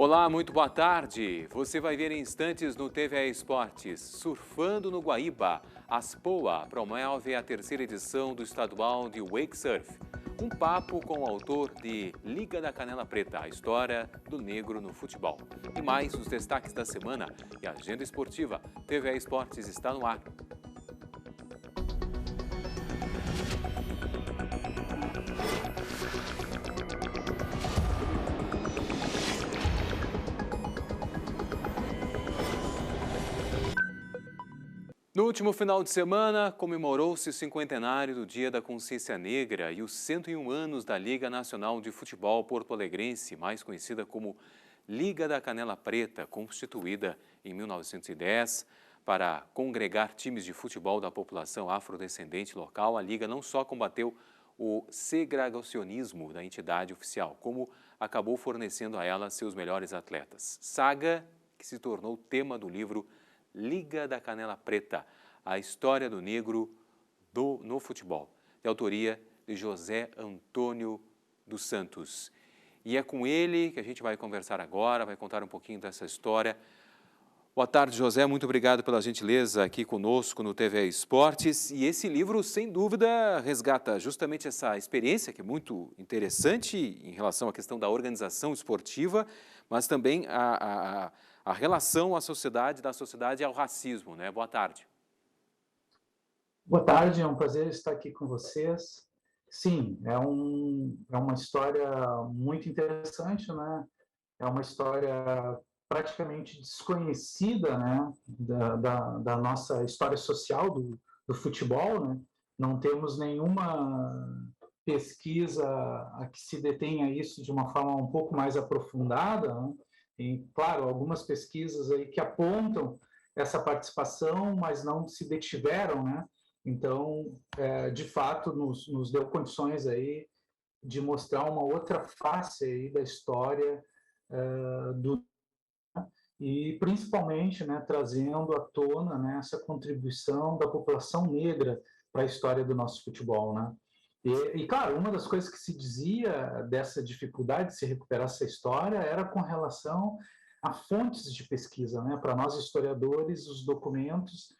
Olá, muito boa tarde. Você vai ver em instantes no TVE Esportes. Surfando no Guaíba, Aspoa promove a terceira edição do estadual de Wake Surf. Um papo com o autor de Liga da Canela Preta, a história do negro no futebol. E mais os destaques da semana e a agenda esportiva. TVE Esportes está no ar. No último final de semana, comemorou-se o cinquentenário do Dia da Consciência Negra e os 101 anos da Liga Nacional de Futebol Porto-Alegrense, mais conhecida como Liga da Canela Preta, constituída em 1910 para congregar times de futebol da população afrodescendente local. A Liga não só combateu o segregacionismo da entidade oficial, como acabou fornecendo a ela seus melhores atletas. Saga que se tornou tema do livro Liga da Canela Preta, a história do negro no futebol, de autoria de José Antônio dos Santos. E é com ele que a gente vai conversar agora, vai contar um pouquinho dessa história. Boa tarde, José, muito obrigado pela gentileza aqui conosco no TVE Esportes. E esse livro, sem dúvida, resgata justamente essa experiência, que é muito interessante em relação à questão da organização esportiva, mas também a relação à sociedade, da sociedade ao racismo, né? Boa tarde. Boa tarde, é um prazer estar aqui com vocês. Sim, é uma história muito interessante, né? É uma história praticamente desconhecida, né? Da nossa história social do futebol, né? Não temos nenhuma pesquisa a que se detenha isso de uma forma um pouco mais aprofundada, né? E, claro, algumas pesquisas aí que apontam essa participação, mas não se detiveram, né? Então, de fato, nos deu condições aí de mostrar uma outra face aí da história do e principalmente, né, trazendo à tona, né, essa contribuição da população negra para a história do nosso futebol, né? Claro, uma das coisas que se dizia dessa dificuldade de se recuperar essa história era com relação a fontes de pesquisa, né? Para nós historiadores, os documentos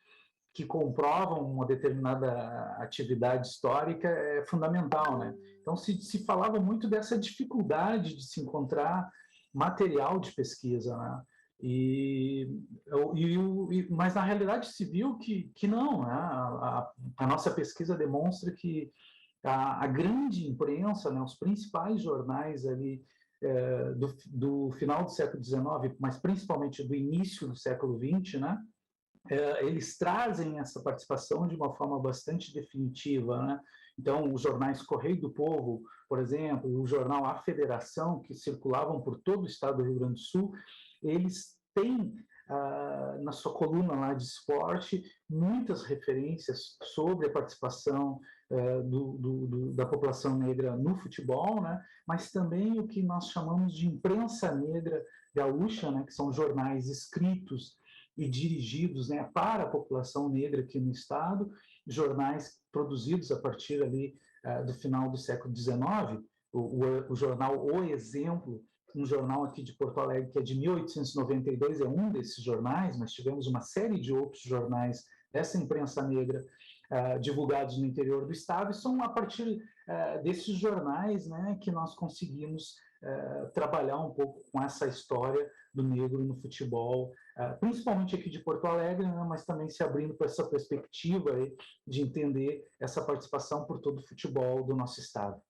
que comprovam uma determinada atividade histórica é fundamental, né? Então se falava muito dessa dificuldade de se encontrar material de pesquisa, né? Mas na realidade se viu que não, né? A nossa pesquisa demonstra que a grande imprensa, né, os principais jornais ali do final do século XIX, mas principalmente do início do século XX, né? Eles trazem essa participação de uma forma bastante definitiva, né? Então, os jornais Correio do Povo, por exemplo, o jornal A Federação, que circulavam por todo o estado do Rio Grande do Sul, eles têm na sua coluna lá de esporte muitas referências sobre a participação da população negra no futebol, né? Mas também o que nós chamamos de imprensa negra gaúcha, né? Que são jornais escritos e dirigidos, né, para a população negra aqui no estado, jornais produzidos a partir ali do final do século XIX, o jornal O Exemplo, um jornal aqui de Porto Alegre que é de 1892, é um desses jornais, mas tivemos uma série de outros jornais dessa imprensa negra divulgados no interior do estado, e são a partir desses jornais, né, que nós conseguimos trabalhar um pouco com essa história do negro no futebol, principalmente aqui de Porto Alegre, né, mas também se abrindo para essa perspectiva aí de entender essa participação por todo o futebol do nosso estado.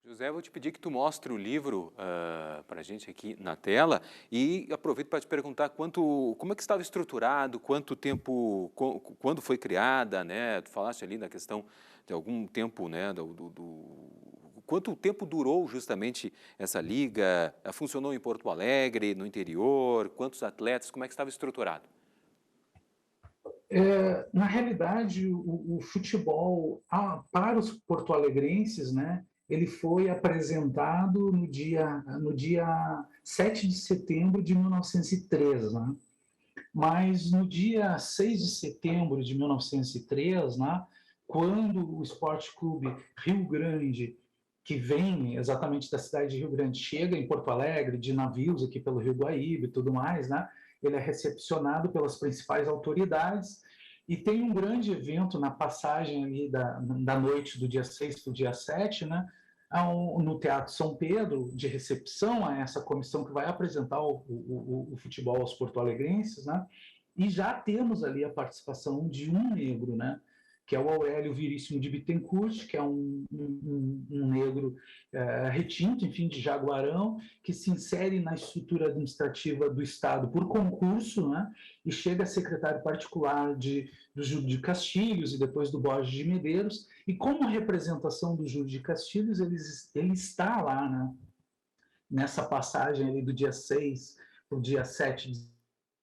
José, eu vou te pedir que tu mostre o livro para a gente aqui na tela e aproveito para te perguntar como é que estava estruturado, quanto tempo, quando foi criada, né? Tu falaste ali na questão de algum tempo, né? Quanto tempo durou justamente essa liga? Funcionou em Porto Alegre, no interior? Quantos atletas? Como é que estava estruturado? Na realidade, o futebol para os porto-alegrenses, né, ele foi apresentado no dia 7 de setembro de 1903, né? Mas no dia 6 de setembro de 1903, né, quando o Esporte Clube Rio Grande que vem exatamente da cidade de Rio Grande, chega em Porto Alegre, de navios aqui pelo Rio Guaíba e tudo mais, né? Ele é recepcionado pelas principais autoridades e tem um grande evento na passagem ali da noite do dia 6 para o dia 7, né? No Teatro São Pedro, de recepção a essa comissão que vai apresentar o futebol aos porto-alegrenses, né? E já temos ali a participação de um negro, né? Que é o Aurélio Viríssimo de Bittencourt, que é um negro retinto, enfim, de Jaguarão, que se insere na estrutura administrativa do Estado por concurso, né? E chega a secretário particular do Júlio de Castilhos e depois do Borges de Medeiros, e como representação do Júlio de Castilhos, ele está lá, né? Nessa passagem ali do dia 6 para o dia 7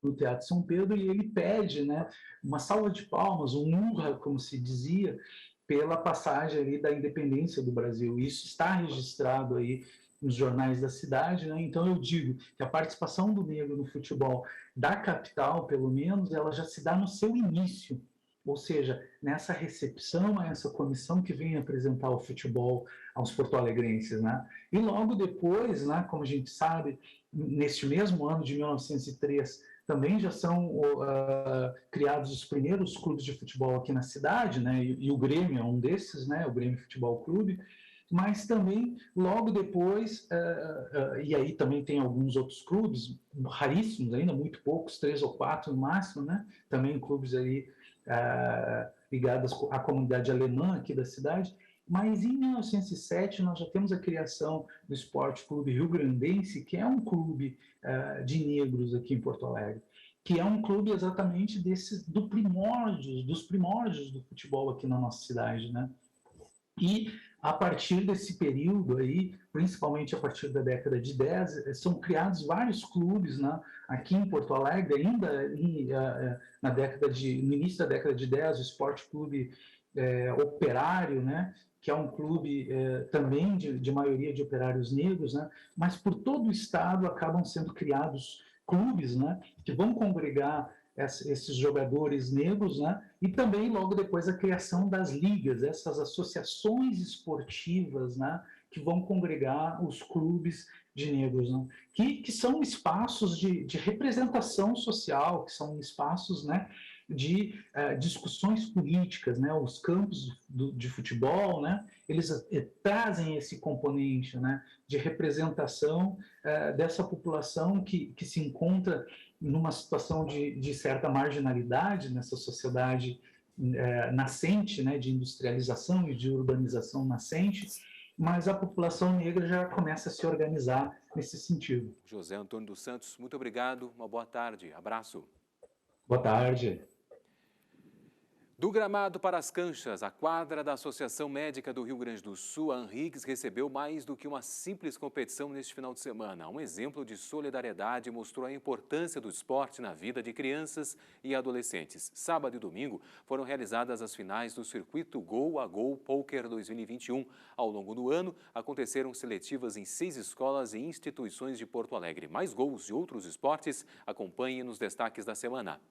no Teatro São Pedro, e ele pede, né, uma salva de palmas, um urra, como se dizia, pela passagem ali da independência do Brasil. Isso está registrado aí nos jornais da cidade, né? Então eu digo que a participação do negro no futebol da capital, pelo menos, ela já se dá no seu início, ou seja, nessa recepção a essa comissão que vem apresentar o futebol aos porto-alegrenses, né? E logo depois, né, como a gente sabe, neste mesmo ano de 1903, também já são criados os primeiros clubes de futebol aqui na cidade, né? E o Grêmio é um desses, né? O Grêmio Futebol Clube. Mas também, logo depois, e aí também tem alguns outros clubes, raríssimos ainda, muito poucos, 3 ou 4 no máximo, né? Também clubes aí ligados à comunidade alemã aqui da cidade. Mas em 1907 nós já temos a criação do Esporte Clube Rio Grandense, que é um clube de negros aqui em Porto Alegre, que é um clube exatamente dos primórdios do futebol aqui na nossa cidade, né? E a partir desse período aí, principalmente a partir da década de 10, são criados vários clubes, né? Aqui em Porto Alegre, ainda no início da década de 10, o Esporte Clube Operário, né? Que é um clube também de maioria de operários negros, né? Mas por todo o estado acabam sendo criados clubes, né? Que vão congregar esses jogadores negros, né? E também logo depois a criação das ligas, essas associações esportivas, né? Que vão congregar os clubes de negros, né? Que são espaços de representação social, que são espaços, né? De discussões políticas, né? Os campos de futebol, né? Eles trazem esse componente, né? De representação dessa população que se encontra numa situação de certa marginalidade nessa sociedade nascente, né? De industrialização e de urbanização nascente, mas a população negra já começa a se organizar nesse sentido. José Antônio dos Santos, muito obrigado, uma boa tarde, abraço. Boa tarde. Do gramado para as canchas, a quadra da Associação Médica do Rio Grande do Sul, a ANRIGS, recebeu mais do que uma simples competição neste final de semana. Um exemplo de solidariedade mostrou a importância do esporte na vida de crianças e adolescentes. Sábado e domingo foram realizadas as finais do circuito Gol a Gol Poker 2021. Ao longo do ano, aconteceram seletivas em 6 escolas e instituições de Porto Alegre. Mais gols de outros esportes, acompanhe nos destaques da semana.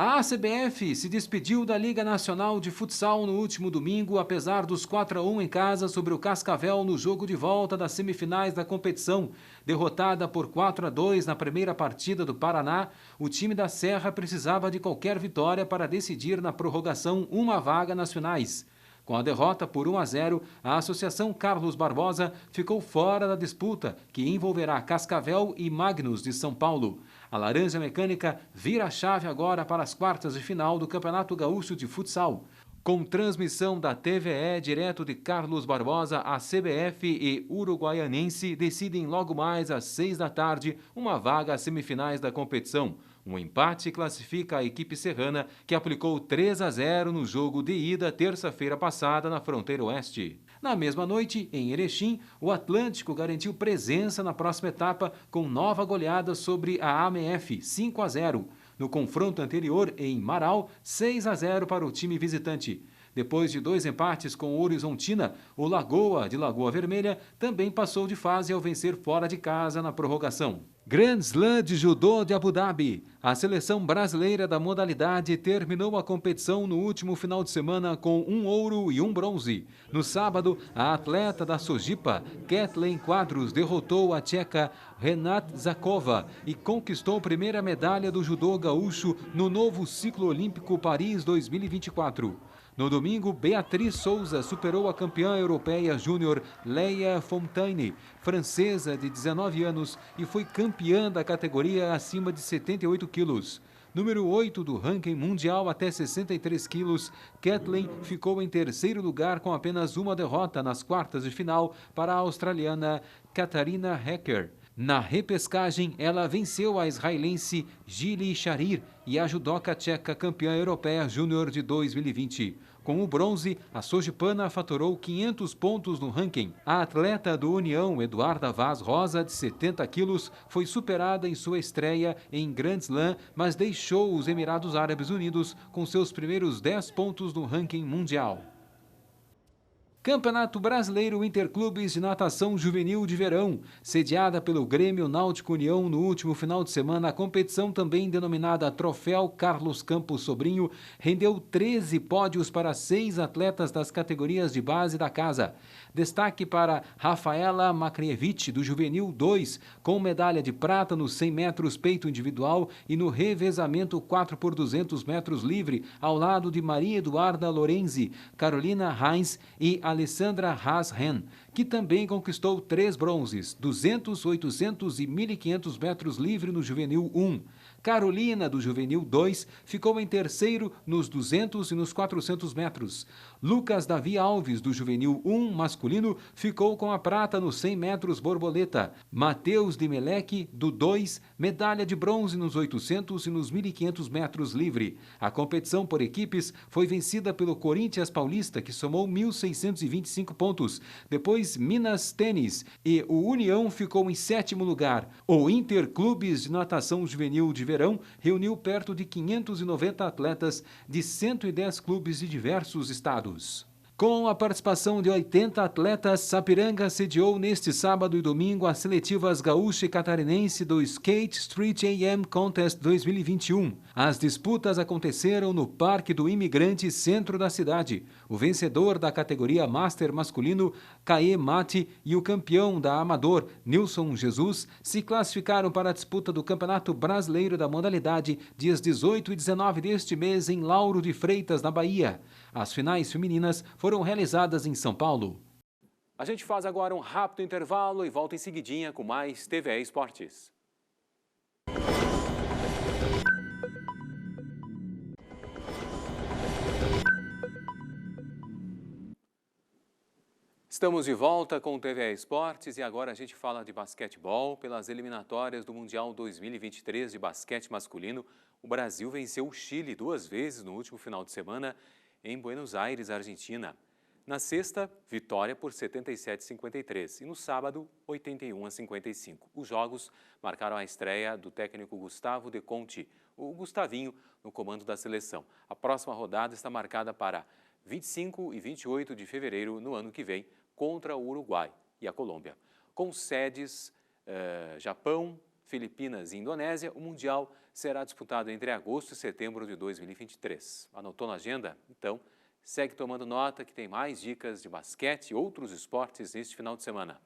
A CBF se despediu da Liga Nacional de Futsal no último domingo, apesar dos 4-1 em casa sobre o Cascavel no jogo de volta das semifinais da competição. Derrotada por 4-2 na primeira partida do Paraná, o time da Serra precisava de qualquer vitória para decidir na prorrogação uma vaga nas finais. Com a derrota por 1-0, a Associação Carlos Barbosa ficou fora da disputa, que envolverá Cascavel e Magnus de São Paulo. A Laranja Mecânica vira a chave agora para as quartas de final do Campeonato Gaúcho de Futsal. Com transmissão da TVE direto de Carlos Barbosa, a CBF e Uruguaianense decidem logo mais às 6 da tarde uma vaga às semifinais da competição. Um empate classifica a equipe serrana, que aplicou 3-0 no jogo de ida terça-feira passada na fronteira oeste. Na mesma noite, em Erechim, o Atlântico garantiu presença na próxima etapa com nova goleada sobre a AMF, 5-0. No confronto anterior, em Marau, 6-0 para o time visitante. Depois de 2 empates com o Horizontina, o Lagoa, de Lagoa Vermelha, também passou de fase ao vencer fora de casa na prorrogação. Grand Slam de Judô de Abu Dhabi. A seleção brasileira da modalidade terminou a competição no último final de semana com 1 ouro e 1 bronze. No sábado, a atleta da Sojipa, Kathleen Quadros, derrotou a tcheca Renate Zakova e conquistou a primeira medalha do judô gaúcho no novo ciclo olímpico Paris 2024. No domingo, Beatriz Souza superou a campeã europeia júnior Leia Fontaine, francesa de 19 anos, e foi campeã da categoria acima de 78 quilos. Número 8 do ranking mundial até 63 quilos, Kathleen ficou em terceiro lugar com apenas uma derrota nas quartas de final para a australiana Katarina Hecker. Na repescagem, ela venceu a israelense Gili Sharir e a judoca tcheca campeã europeia júnior de 2020. Com o bronze, a sojipana faturou 500 pontos no ranking. A atleta do União, Eduarda Vaz Rosa, de 70 quilos, foi superada em sua estreia em Grand Slam, mas deixou os Emirados Árabes Unidos com seus primeiros 10 pontos no ranking mundial. Campeonato Brasileiro Interclubes de Natação Juvenil de Verão. Sediada pelo Grêmio Náutico União no último final de semana, a competição, também denominada Troféu Carlos Campos Sobrinho, rendeu 13 pódios para 6 atletas das categorias de base da casa. Destaque para Rafaela Makrievich, do Juvenil 2, com medalha de prata nos 100 metros peito individual e no revezamento 4x200 metros livre, ao lado de Maria Eduarda Lorenzi, Carolina Heinz e Alessandra Haas-Ren, que também conquistou 3 bronzes, 200, 800 e 1.500 metros livre no Juvenil 1. Carolina, do Juvenil 2, ficou em terceiro nos 200 e nos 400 metros. Lucas Davi Alves, do Juvenil 1 masculino, ficou com a prata nos 100 metros borboleta. Matheus de Meleque, do 2, medalha de bronze nos 800 e nos 1.500 metros livre. A competição por equipes foi vencida pelo Corinthians Paulista, que somou 1.625 pontos. Depois, Minas Tênis e o União ficou em 7º lugar. O Interclubes de Natação Juvenil de Verão reuniu perto de 590 atletas de 110 clubes de diversos estados. Com a participação de 80 atletas, Sapiranga sediou neste sábado e domingo as seletivas gaúcha e catarinense do Skate Street AM Contest 2021. As disputas aconteceram no Parque do Imigrante, centro da cidade. O vencedor da categoria Master masculino, Caê Mate, e o campeão da Amador, Nilson Jesus, se classificaram para a disputa do Campeonato Brasileiro da modalidade dias 18 e 19 deste mês em Lauro de Freitas, na Bahia. As finais femininas foram realizadas em São Paulo. A gente faz agora um rápido intervalo e volta em seguidinha com mais TVE Esportes. Estamos de volta com o TVE Esportes e agora a gente fala de basquetebol. Pelas eliminatórias do Mundial 2023 de basquete masculino, o Brasil venceu o Chile 2 vezes no último final de semana em Buenos Aires, Argentina. Na sexta, vitória por 77-53 e no sábado, 81-55. Os jogos marcaram a estreia do técnico Gustavo De Conti, o Gustavinho, no comando da seleção. A próxima rodada está marcada para 25 e 28 de fevereiro no ano que vem, contra o Uruguai e a Colômbia. Com sedes Japão, Filipinas e Indonésia, o Mundial será disputado entre agosto e setembro de 2023. Anotou na agenda? Então, segue tomando nota que tem mais dicas de basquete e outros esportes neste final de semana.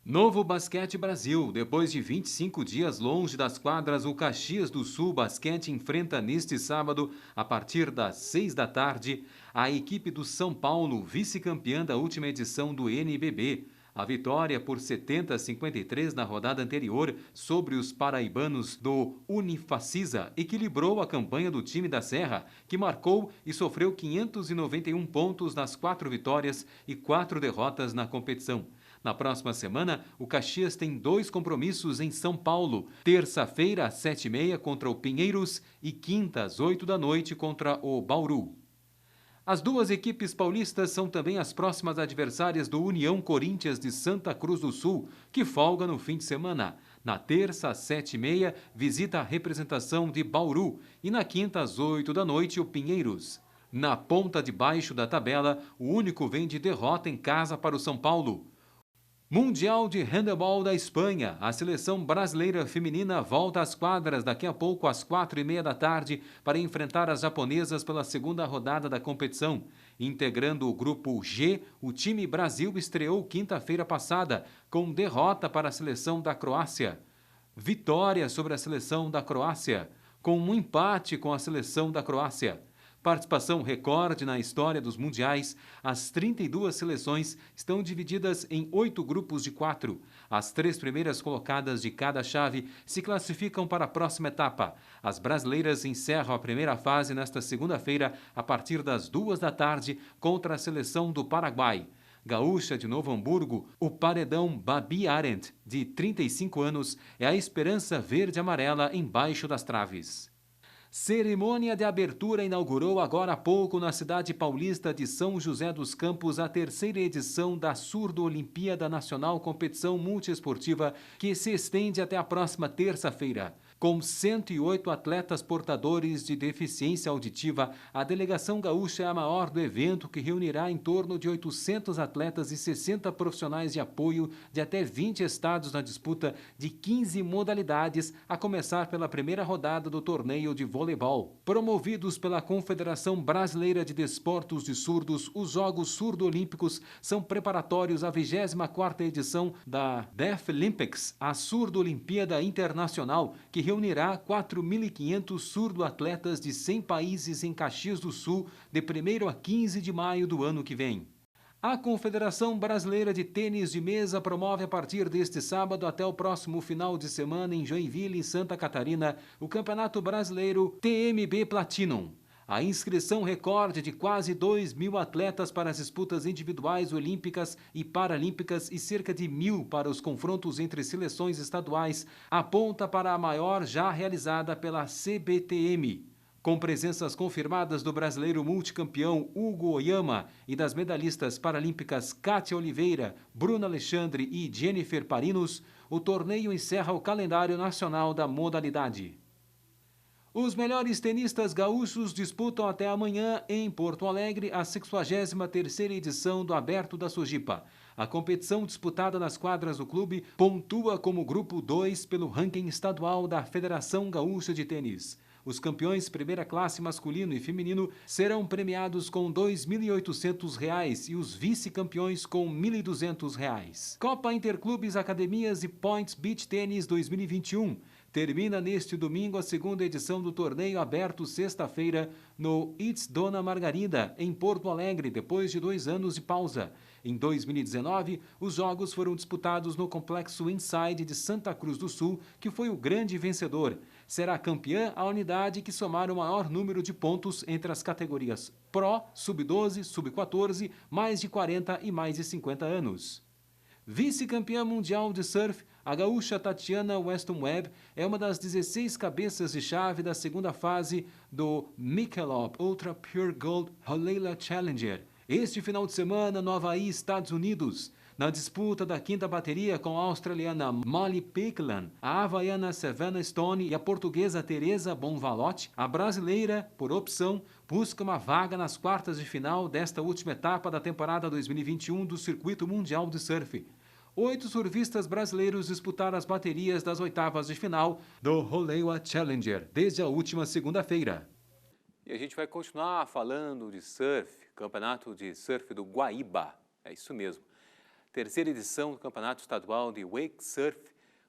Novo Basquete Brasil. Depois de 25 dias longe das quadras, o Caxias do Sul Basquete enfrenta neste sábado, a partir das 6 da tarde, a equipe do São Paulo, vice-campeã da última edição do NBB. A vitória por 70-53 na rodada anterior sobre os paraibanos do Unifacisa equilibrou a campanha do time da Serra, que marcou e sofreu 591 pontos nas 4 vitórias e 4 derrotas na competição. Na próxima semana, o Caxias tem 2 compromissos em São Paulo. Terça-feira, às 7h30, contra o Pinheiros e quinta, às 8 da noite, contra o Bauru. As 2 equipes paulistas são também as próximas adversárias do União Corinthians de Santa Cruz do Sul, que folga no fim de semana. Na terça, às 7h30, visita a representação de Bauru e na quinta, às 8 da noite, o Pinheiros. Na ponta de baixo da tabela, o único vem de derrota em casa para o São Paulo. Mundial de Handebol da Espanha. A seleção brasileira feminina volta às quadras daqui a pouco às 4h30 da tarde para enfrentar as japonesas pela segunda rodada da competição. Integrando o grupo G, o time Brasil estreou quinta-feira passada com derrota para a seleção da Croácia. Vitória sobre a seleção da Croácia, com um empate com a seleção da Croácia. Participação recorde na história dos mundiais, as 32 seleções estão divididas em 8 grupos de 4. As 3 primeiras colocadas de cada chave se classificam para a próxima etapa. As brasileiras encerram a primeira fase nesta segunda-feira, a partir das 2 da tarde, contra a seleção do Paraguai. Gaúcha de Novo Hamburgo, o paredão Babi Arendt, de 35 anos, é a esperança verde-amarela embaixo das traves. Cerimônia de abertura inaugurou agora há pouco na cidade paulista de São José dos Campos a terceira edição da Surdo-Olimpíada Nacional, competição multiesportiva que se estende até a próxima terça-feira. Com 108 atletas portadores de deficiência auditiva, a delegação gaúcha é a maior do evento, que reunirá em torno de 800 atletas e 60 profissionais de apoio de até 20 estados na disputa de 15 modalidades, a começar pela primeira rodada do torneio de voleibol. Promovidos pela Confederação Brasileira de Desportos de Surdos, os Jogos Surdo-Olímpicos são preparatórios à 24ª edição da Deaflympics, a Surdo-Olimpíada Internacional, que reunirá 4.500 surdo-atletas de 100 países em Caxias do Sul, de 1º a 15 de maio do ano que vem. A Confederação Brasileira de Tênis de Mesa promove a partir deste sábado até o próximo final de semana em Joinville, em Santa Catarina, o Campeonato Brasileiro TMB Platinum. A inscrição recorde de quase 2.000 atletas para as disputas individuais olímpicas e paralímpicas e cerca de 1.000 para os confrontos entre seleções estaduais aponta para a maior já realizada pela CBTM. Com presenças confirmadas do brasileiro multicampeão Hugo Oyama e das medalhistas paralímpicas Kátia Oliveira, Bruna Alexandre e Jennifer Parinos, o torneio encerra o calendário nacional da modalidade. Os melhores tenistas gaúchos disputam até amanhã, em Porto Alegre, a 63ª edição do Aberto da Sojipa. A competição, disputada nas quadras do clube, pontua como grupo 2 pelo ranking estadual da Federação Gaúcha de Tênis. Os campeões primeira classe masculino e feminino serão premiados com R$ 2.800 e os vice-campeões com R$ 1.200. Copa Interclubes Academias e Points Beach Tênis 2021. Termina neste domingo a segunda edição do torneio aberto sexta-feira no It's Dona Margarida, em Porto Alegre, depois de 2 anos de pausa. Em 2019, os jogos foram disputados no Complexo Inside de Santa Cruz do Sul, que foi o grande vencedor. Será campeã a unidade que somar o maior número de pontos entre as categorias Pro, Sub-12, Sub-14, mais de 40 e mais de 50 anos. Vice-campeã mundial de surf, a gaúcha Tatiana Weston Webb é uma das 16 cabeças de chave da segunda fase do Michelob Ultra Pure Gold Holeila Challenger. Este final de semana no Havaí, Estados Unidos. Na disputa da quinta bateria com a australiana Molly Pickland, a havaiana Savannah Stone e a portuguesa Teresa Bonvalotti, a brasileira, por opção, busca uma vaga nas quartas de final desta última etapa da temporada 2021 do Circuito Mundial de Surf. 8 surfistas brasileiros disputaram as baterias das oitavas de final do Holeila Challenger desde a última segunda-feira. E a gente vai continuar falando de surf, Campeonato de Surf do Guaíba, é isso mesmo. Terceira edição do Campeonato Estadual de Wake Surf,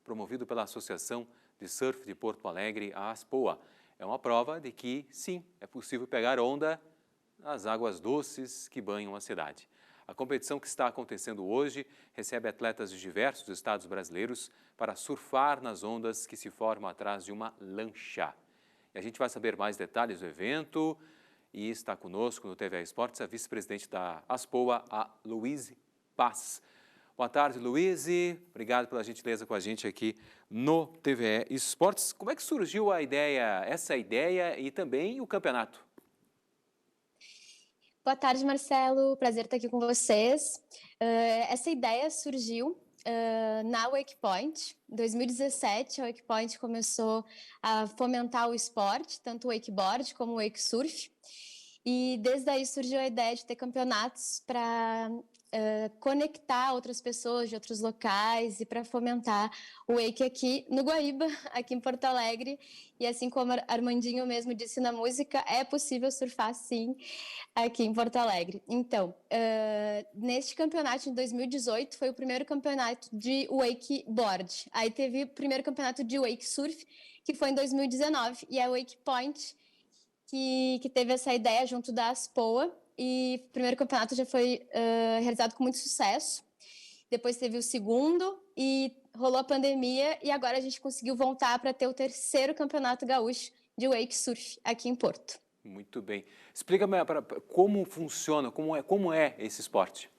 promovido pela Associação de Surf de Porto Alegre, a ASPOA. É uma prova de que, sim, é possível pegar onda nas águas doces que banham a cidade. A competição que está acontecendo hoje recebe atletas de diversos estados brasileiros para surfar nas ondas que se formam atrás de uma lancha. E a gente vai saber mais detalhes do evento e está conosco no TVA Esportes a vice-presidente da ASPOA, a Luíse Paz. Boa tarde, Luíse. Obrigado pela gentileza com a gente aqui no TVE Esportes. Como é que surgiu a ideia, essa ideia e também o campeonato? Boa tarde, Marcelo. Prazer estar aqui com vocês. Essa ideia surgiu na Wake Point. Em 2017, a Wake Point começou a fomentar o esporte, tanto o wakeboard como o wake surf. E desde aí surgiu a ideia de ter campeonatos para conectar outras pessoas de outros locais e para fomentar o wake aqui no Guaíba, aqui em Porto Alegre. E assim como Armandinho mesmo disse na música, é possível surfar sim aqui em Porto Alegre. Então, neste campeonato de 2018 foi o primeiro campeonato de wakeboard. Aí teve o primeiro campeonato de wake surf, que foi em 2019, e a Wake Point que teve essa ideia junto da ASPOA, e o primeiro campeonato já foi realizado com muito sucesso. Depois teve o segundo e rolou a pandemia, e agora a gente conseguiu voltar para ter o terceiro campeonato gaúcho de wake surf aqui em Porto. Muito bem. Explica como funciona, como é esse esporte.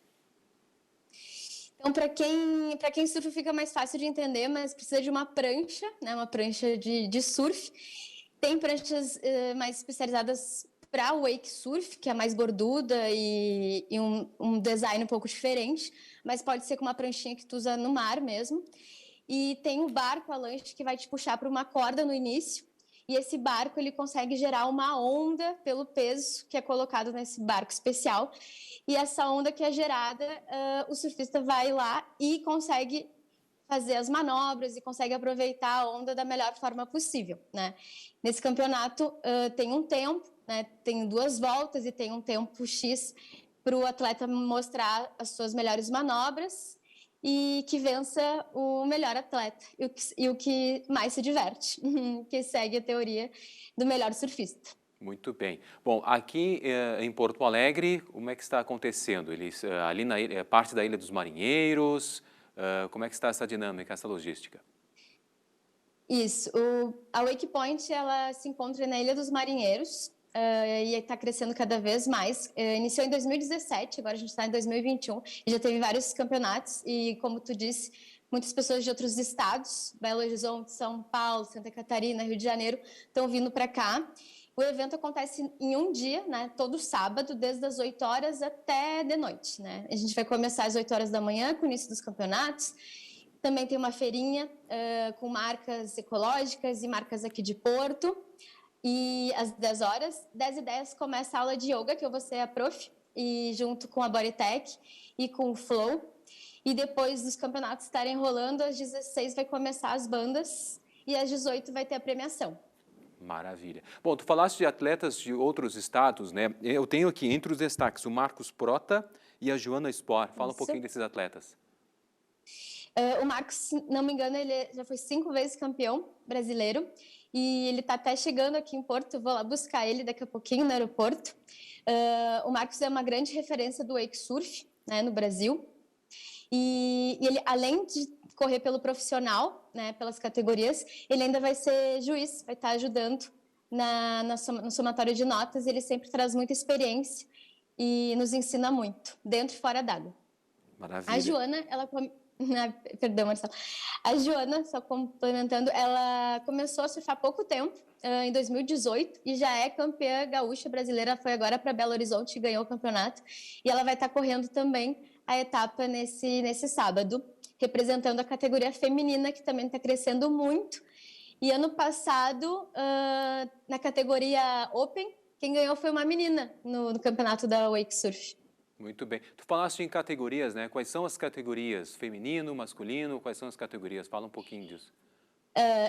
Então, para quem surfa fica mais fácil de entender, mas precisa de uma prancha, né, uma prancha de surf. Tem pranchas mais especializadas para o wake surf, que é mais gorduda e um design um pouco diferente, mas pode ser com uma pranchinha que tu usa no mar mesmo. E tem o barco, a lancha, que vai te puxar para uma corda no início, e esse barco ele consegue gerar uma onda pelo peso que é colocado nesse barco especial, e essa onda que é gerada, o surfista vai lá e consegue fazer as manobras e consegue aproveitar a onda da melhor forma possível, né? Nesse campeonato tem um tempo, né? Tem 2 voltas e tem um tempo X para o atleta mostrar as suas melhores manobras e que vença o melhor atleta e o que mais se diverte, que segue a teoria do melhor surfista. Muito bem. Bom, aqui em Porto Alegre, como é que está acontecendo? Eles ali na ilha, parte da Ilha dos Marinheiros, como é que está essa dinâmica, essa logística? Isso. A Wake Point ela se encontra na Ilha dos Marinheiros e está crescendo cada vez mais. Iniciou em 2017, agora a gente está em 2021 e já teve vários campeonatos e, como tu disse, muitas pessoas de outros estados, Belo Horizonte, São Paulo, Santa Catarina, Rio de Janeiro, estão vindo para cá. O evento acontece em um dia, né, todo sábado, desde as 8 horas até de noite, né? A gente vai começar às 8 horas da manhã, com o início dos campeonatos. Também tem uma feirinha com marcas ecológicas e marcas aqui de Porto. E às 10 horas, 10h10, começa a aula de yoga, que eu vou ser a prof, e junto com a Bodytech e com o Flow. E depois dos campeonatos estarem rolando, às 16 vai começar as bandas e às 18 vai ter a premiação. Maravilha. Bom, tu falaste de atletas de outros estados, né? Eu tenho aqui entre os destaques o Marcos Prota e a Joana Spor. Fala um pouquinho desses atletas. O Marcos, se não me engano, ele já foi 5 vezes campeão brasileiro e ele está até chegando aqui em Porto. Eu vou lá buscar ele daqui a pouquinho no aeroporto. O Marcos é uma grande referência do wake surf, né, no Brasil. E ele, além de correr pelo profissional, né, pelas categorias, ele ainda vai ser juiz, vai estar ajudando no somatório de notas. Ele sempre traz muita experiência e nos ensina muito, dentro e fora d'água. Maravilha. A Joana, perdão, Marcelo. A Joana, só complementando, ela começou a surfar há pouco tempo, em 2018, e já é campeã gaúcha brasileira. Foi agora para Belo Horizonte e ganhou o campeonato. E ela vai estar correndo também a etapa nesse sábado, representando a categoria feminina, que também está crescendo muito. E ano passado, na categoria Open, quem ganhou foi uma menina no campeonato da Wake Surf. Muito bem. Tu falaste em categorias, né? Quais são as categorias? Feminino, masculino? Quais são as categorias? Fala um pouquinho disso.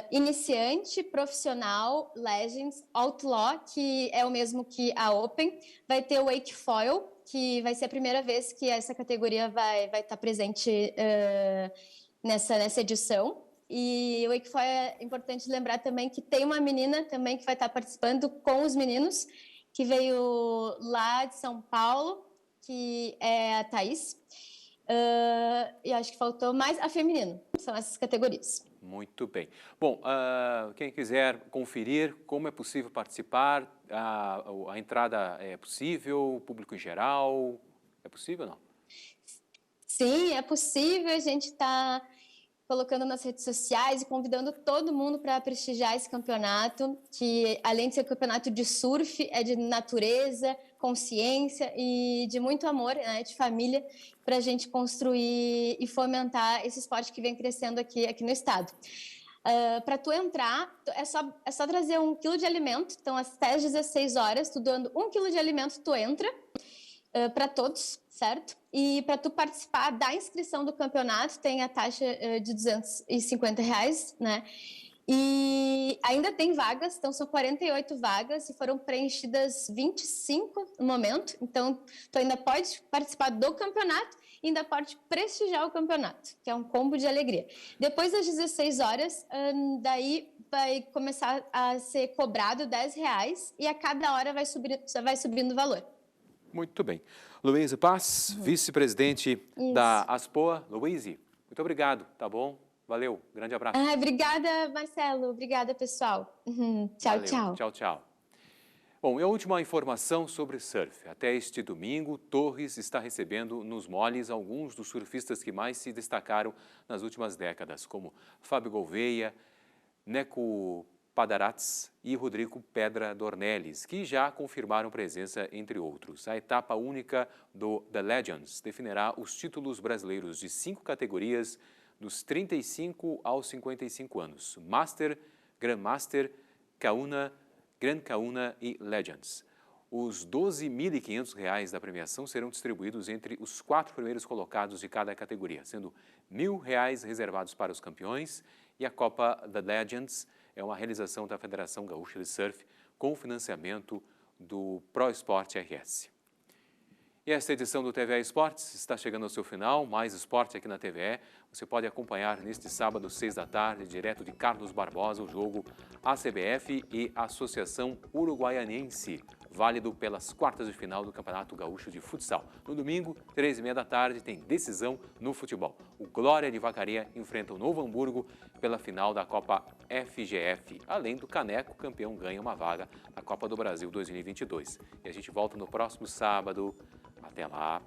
Iniciante, profissional, Legends, Outlaw, que é o mesmo que a Open. Vai ter o Wake Foil, que vai ser a primeira vez que essa categoria vai estar presente nessa edição. E o Wake Foil é importante lembrar também que tem uma menina também que vai estar participando com os meninos, que veio lá de São Paulo, que é a Thaís, e acho que faltou mais a feminino. São essas categorias. Muito bem. Bom, quem quiser conferir como é possível participar, a entrada é possível, o público em geral, é possível ou não? Sim, é possível. A gente está colocando nas redes sociais e convidando todo mundo para prestigiar esse campeonato, que além de ser campeonato de surf, é de natureza, consciência e de muito amor, né, de família, para a gente construir e fomentar esse esporte que vem crescendo aqui no estado. Para tu entrar, é só trazer 1 quilo de alimento. Então, até às 16 horas, tu doando 1 quilo de alimento, tu entra, para todos, certo? E para tu participar da inscrição do campeonato, tem a taxa de R$250, né? E ainda tem vagas, então são 48 vagas e foram preenchidas 25 no momento. Então, tu ainda pode participar do campeonato e ainda pode prestigiar o campeonato, que é um combo de alegria. Depois das 16 horas, daí vai começar a ser cobrado R$10 e a cada hora vai subindo o valor. Muito bem. Luíse Paz, vice-presidente da ASPOA. Luíse, muito obrigado, tá bom? Valeu, grande abraço. Obrigada, Marcelo. Obrigada, pessoal. Tchau, Valeu. tchau. Tchau, tchau. Bom, e a última informação sobre surf. Até este domingo, Torres está recebendo nos moles alguns dos surfistas que mais se destacaram nas últimas décadas, como Fábio Gouveia, Neco Padarats e Rodrigo Pedra Dornelles, que já confirmaram presença, entre outros. A etapa única do The Legends definirá os títulos brasileiros de 5 categorias dos 35 aos 55 anos: Master, Grandmaster, Kauna, Grand Kauna e Legends. Os R$ 12.500 da premiação serão distribuídos entre os 4 primeiros colocados de cada categoria, sendo R$ 1.000 reservados para os campeões, e a Copa The Legends é uma realização da Federação Gaúcha de Surf com financiamento do Pro Esporte RS. E esta edição do TVE Esportes está chegando ao seu final. Mais esporte aqui na TVE. Você pode acompanhar neste sábado, 6 da tarde, direto de Carlos Barbosa, o jogo ACBF e Associação Uruguaianense, válido pelas quartas de final do Campeonato Gaúcho de Futsal. No domingo, 13h30 da tarde, tem decisão no futebol. O Glória de Vacaria enfrenta o Novo Hamburgo pela final da Copa FGF. Além do Caneco, o campeão ganha uma vaga na Copa do Brasil 2022. E a gente volta no próximo sábado. Até lá!